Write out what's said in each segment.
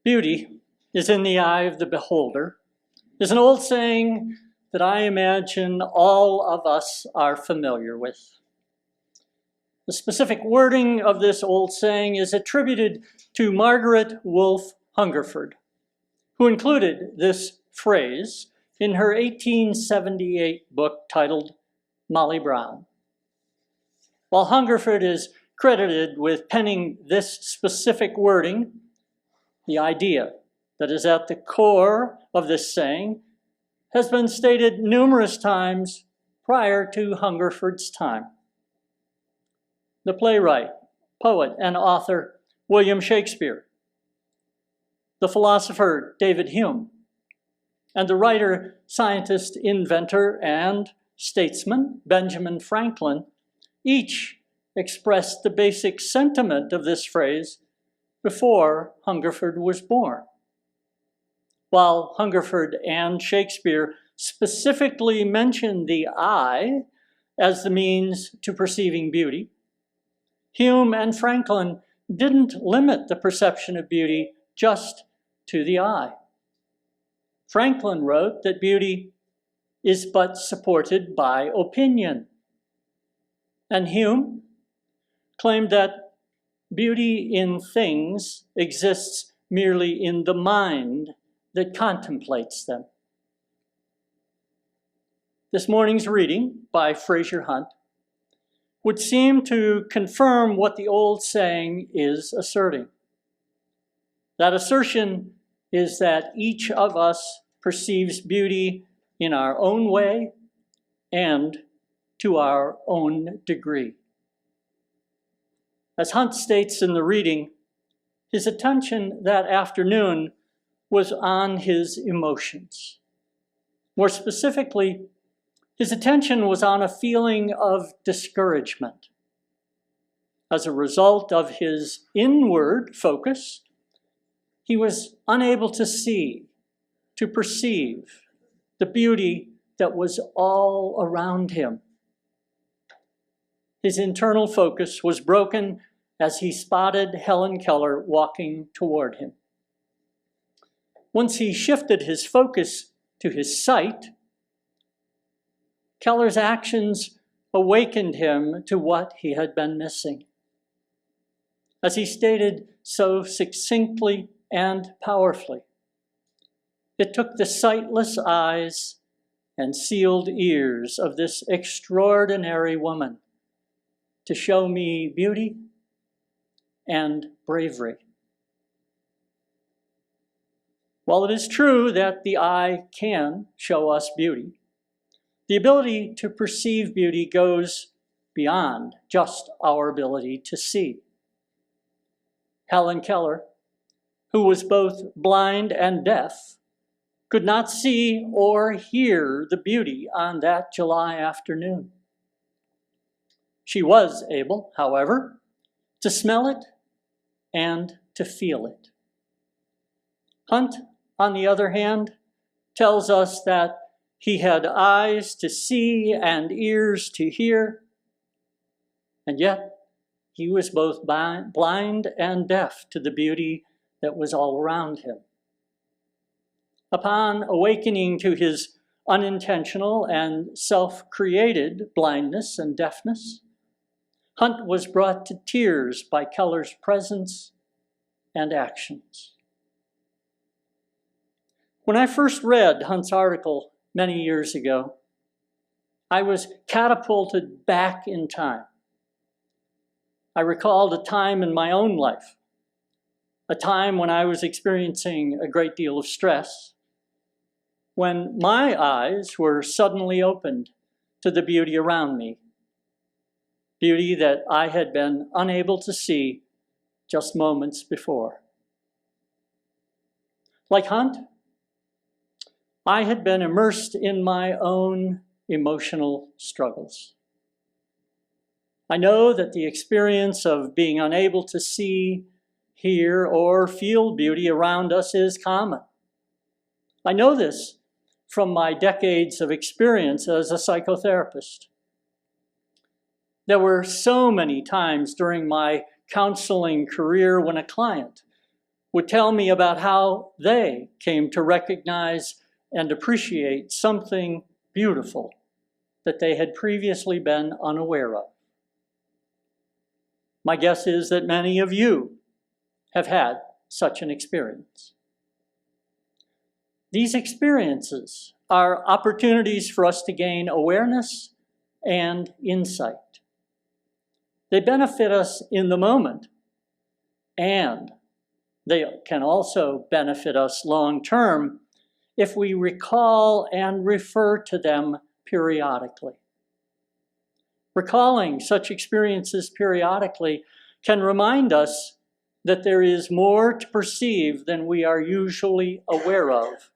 Beauty is in the eye of the beholder is an old saying that I imagine all of us are familiar with. The specific wording of this old saying is attributed to Margaret Wolfe Hungerford, who included this phrase in her 1878 book titled Molly Brown. While Hungerford is credited with penning this specific wording, the idea that is at the core of this saying has been stated numerous times prior to Hungerford's time. The playwright, poet, and author William Shakespeare, the philosopher David Hume, and the writer, scientist, inventor, and statesman Benjamin Franklin each expressed the basic sentiment of this phrase before Hungerford was born. While Hungerford and Shakespeare specifically mention the eye as the means to perceiving beauty, Hume and Franklin didn't limit the perception of beauty just to the eye. Franklin wrote that beauty is but supported by opinion, and Hume claimed that beauty in things exists merely in the mind that contemplates them. This morning's reading by Fraser Hunt would seem to confirm what the old saying is asserting. That assertion is that each of us perceives beauty in our own way and to our own degree. As Hunt states in the reading, his attention that afternoon was on his emotions. More specifically, his attention was on a feeling of discouragement. As a result of his inward focus, he was unable to see, to perceive the beauty that was all around him. His internal focus was broken as he spotted Helen Keller walking toward him. Once he shifted his focus to his sight, Keller's actions awakened him to what he had been missing. As he stated so succinctly and powerfully, it took the sightless eyes and sealed ears of this extraordinary woman to show me beauty and bravery. While it is true that the eye can show us beauty, the ability to perceive beauty goes beyond just our ability to see. Helen Keller, who was both blind and deaf, could not see or hear the beauty on that July afternoon. She was able, however, to smell it and to feel it. Hunt, on the other hand, tells us that he had eyes to see and ears to hear, and yet he was both blind and deaf to the beauty that was all around him. Upon awakening to his unintentional and self-created blindness and deafness, Hunt was brought to tears by Keller's presence and actions. When I first read Hunt's article many years ago, I was catapulted back in time. I recalled a time in my own life, a time when I was experiencing a great deal of stress, when my eyes were suddenly opened to the beauty around me, beauty that I had been unable to see just moments before. Like Hunt, I had been immersed in my own emotional struggles. I know that the experience of being unable to see, hear, or feel beauty around us is common. I know this from my decades of experience as a psychotherapist. There were so many times during my counseling career when a client would tell me about how they came to recognize and appreciate something beautiful that they had previously been unaware of. My guess is that many of you have had such an experience. These experiences are opportunities for us to gain awareness and insight. They benefit us in the moment, and they can also benefit us long term if we recall and refer to them periodically. Recalling such experiences periodically can remind us that there is more to perceive than we are usually aware of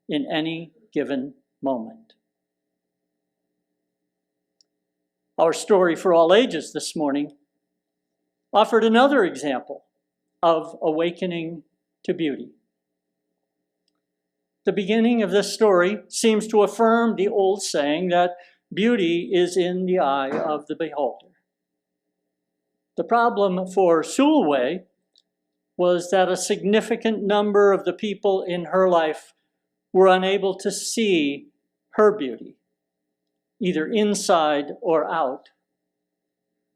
in any given moment. Our story for all ages this morning offered another example of awakening to beauty. The beginning of this story seems to affirm the old saying that beauty is in the eye of the beholder. The problem for Sulway was that a significant number of the people in her life were unable to see her beauty, either inside or out,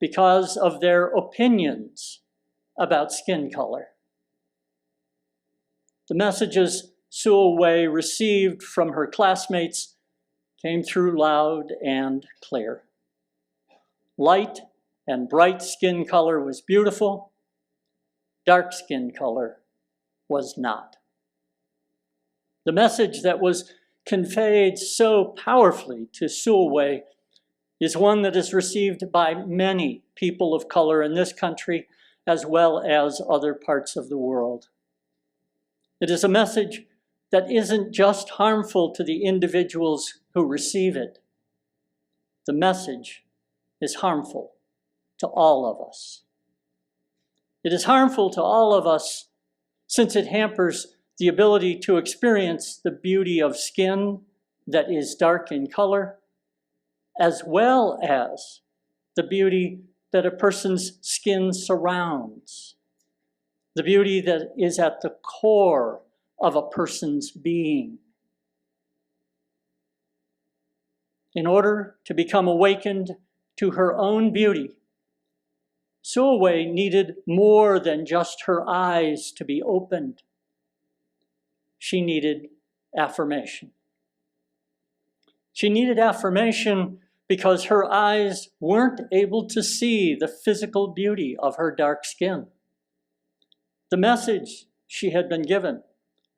because of their opinions about skin color. The messages Sulway received from her classmates came through loud and clear. Light and bright skin color was beautiful. Dark skin color was not. The message that was conveyed so powerfully to Sulway is one that is received by many people of color in this country as well as other parts of the world. It is a message that isn't just harmful to the individuals who receive it. The message is harmful to all of us. It is harmful to all of us since it hampers the ability to experience the beauty of skin that is dark in color, as well as the beauty that a person's skin surrounds, the beauty that is at the core of a person's being. In order to become awakened to her own beauty, Sulway needed more than just her eyes to be opened. She needed affirmation. She needed affirmation because her eyes weren't able to see the physical beauty of her dark skin. The message she had been given,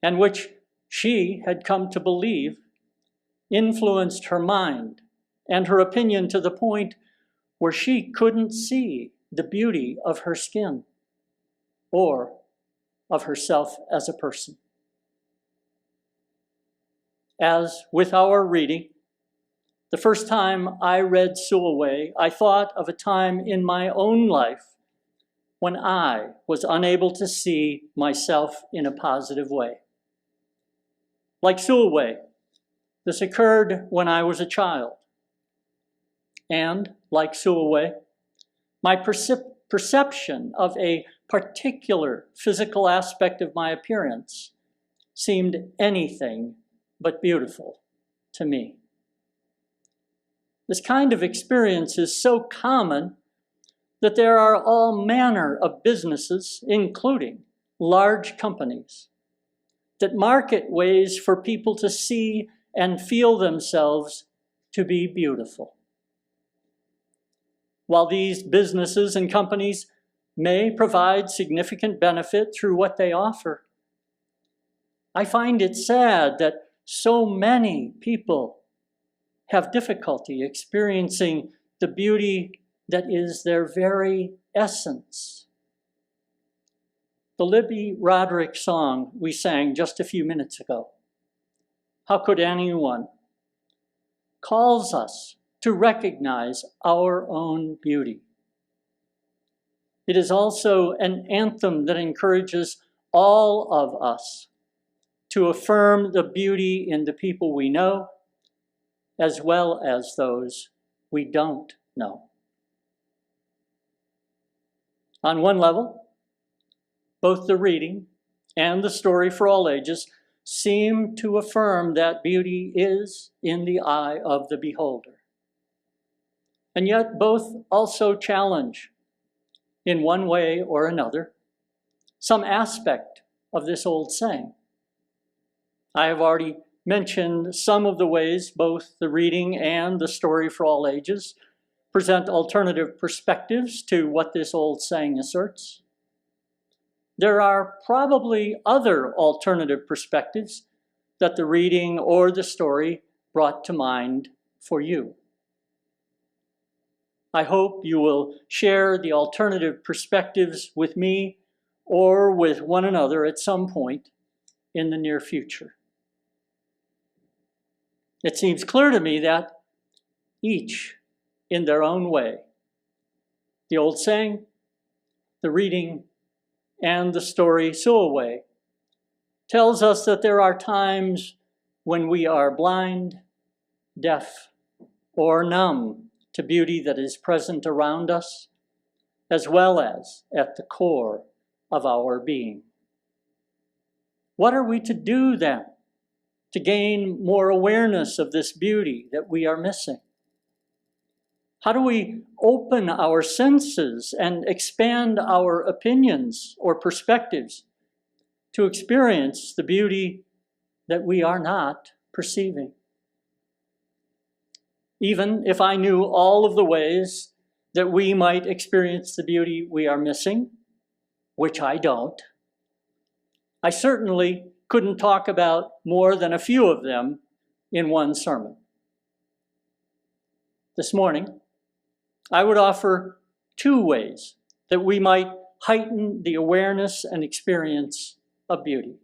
and which she had come to believe, influenced her mind and her opinion to the point where she couldn't see the beauty of her skin or of herself as a person. As with our reading, the first time I read Sulway, I thought of a time in my own life when I was unable to see myself in a positive way. Like Sulway, this occurred when I was a child. And, like Sulway, my perception of a particular physical aspect of my appearance seemed anything but beautiful to me. This kind of experience is so common that there are all manner of businesses, including large companies, that market ways for people to see and feel themselves to be beautiful. While these businesses and companies may provide significant benefit through what they offer, I find it sad that so many people have difficulty experiencing the beauty that is their very essence. The Libby Roderick song we sang just a few minutes ago, "How Could Anyone?" calls us to recognize our own beauty. It is also an anthem that encourages all of us to affirm the beauty in the people we know, as well as those we don't know. On one level, both the reading and the story for all ages seem to affirm that beauty is in the eye of the beholder. And yet both also challenge, in one way or another, some aspect of this old saying. I have already mentioned some of the ways both the reading and the story for all ages present alternative perspectives to what this old saying asserts. There are probably other alternative perspectives that the reading or the story brought to mind for you. I hope you will share the alternative perspectives with me or with one another at some point in the near future. It seems clear to me that each, in their own way, the old saying, the reading, and the story Sulaway, tells us that there are times when we are blind, deaf, or numb to beauty that is present around us, as well as at the core of our being. What are we to do then to gain more awareness of this beauty that we are missing? How do we open our senses and expand our opinions or perspectives to experience the beauty that we are not perceiving? Even if I knew all of the ways that we might experience the beauty we are missing, which I don't, I certainly couldn't talk about more than a few of them in one sermon. This morning, I would offer two ways that we might heighten the awareness and experience of beauty.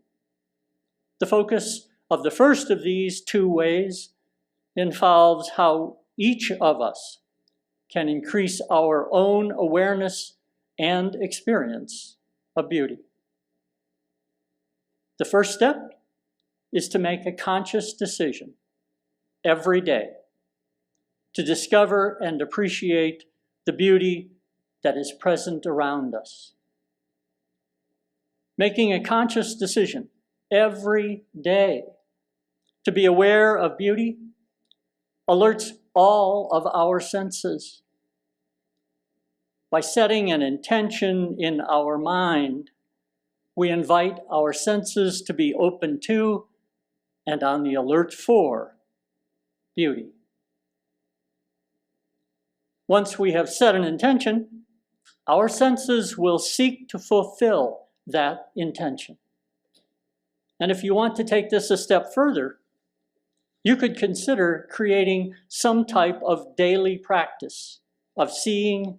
The focus of the first of these two ways involves how each of us can increase our own awareness and experience of beauty. The first step is to make a conscious decision every day to discover and appreciate the beauty that is present around us. Making a conscious decision every day to be aware of beauty alerts all of our senses. By setting an intention in our mind, we invite our senses to be open to and on the alert for beauty. Once we have set an intention, our senses will seek to fulfill that intention. And if you want to take this a step further, you could consider creating some type of daily practice of seeing,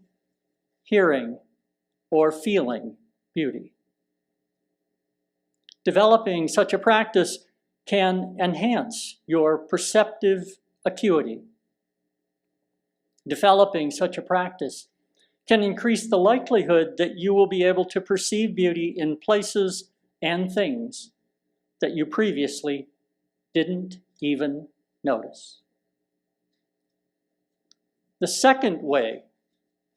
hearing, or feeling beauty. Developing such a practice can enhance your perceptive acuity. Developing such a practice can increase the likelihood that you will be able to perceive beauty in places and things that you previously didn't even notice. The second way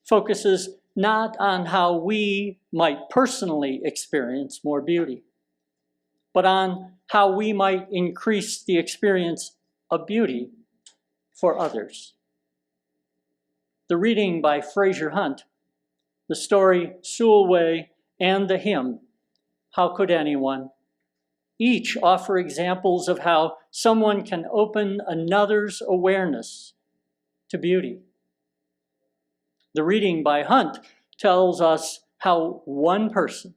focuses not on how we might personally experience more beauty, but on how we might increase the experience of beauty for others. The reading by Fraser Hunt, the story Sulaway, and the hymn, How Could Anyone, each offer examples of how someone can open another's awareness to beauty. The reading by Hunt tells us how one person,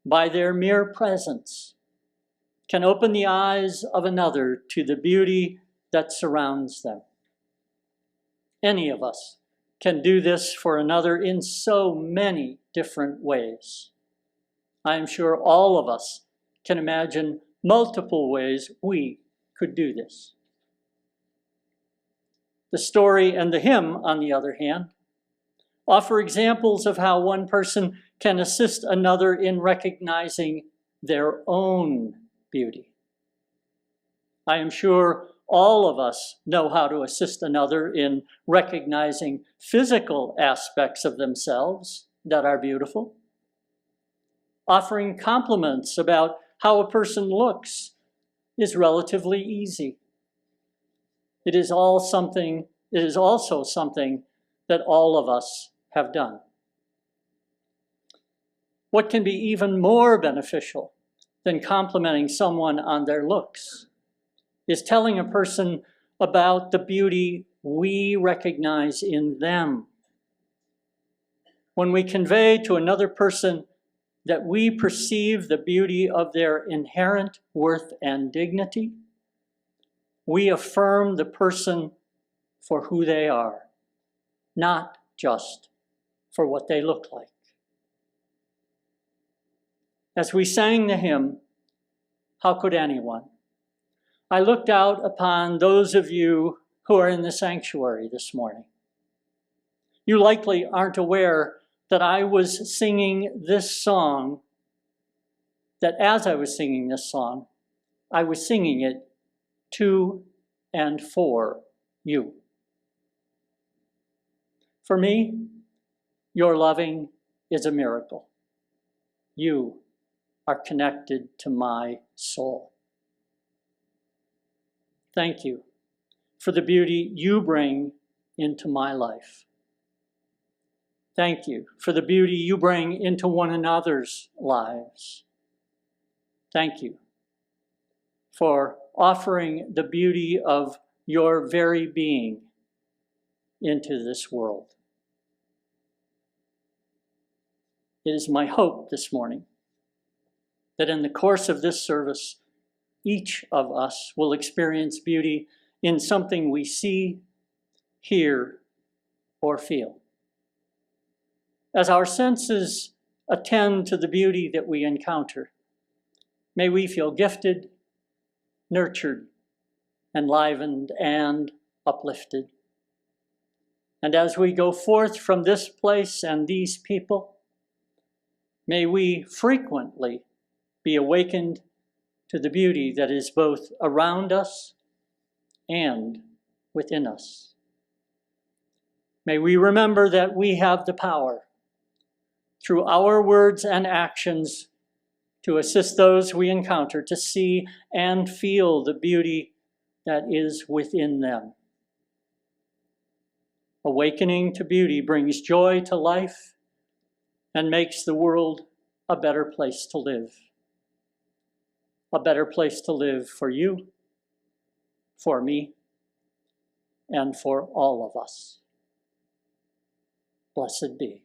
by their mere presence, can open the eyes of another to the beauty that surrounds them. Any of us can do this for another in so many different ways. I am sure all of us can imagine multiple ways we could do this. The story and the hymn, on the other hand, offer examples of how one person can assist another in recognizing their own beauty. I am sure all of us know how to assist another in recognizing physical aspects of themselves that are beautiful. Offering compliments about how a person looks is relatively easy. It is also something that all of us have done. What can be even more beneficial than complimenting someone on their looks is telling a person about the beauty we recognize in them. When we convey to another person that we perceive the beauty of their inherent worth and dignity, we affirm the person for who they are, not just for what they look like. As we sang the hymn, "How Could Anyone?" I looked out upon those of you who are in the sanctuary this morning. You likely aren't aware that I was singing this song, that as I was singing this song, I was singing it to and for you. For me, your loving is a miracle. You are connected to my soul. Thank you for the beauty you bring into my life. Thank you for the beauty you bring into one another's lives. Thank you for offering the beauty of your very being into this world. It is my hope this morning that in the course of this service, each of us will experience beauty in something we see, hear, or feel. As our senses attend to the beauty that we encounter, may we feel gifted, nurtured, enlivened, and uplifted. And as we go forth from this place and these people, may we frequently be awakened to the beauty that is both around us and within us. May we remember that we have the power, through our words and actions, to assist those we encounter to see and feel the beauty that is within them. Awakening to beauty brings joy to life and makes the world a better place to live. A better place to live for you, for me, and for all of us. Blessed be.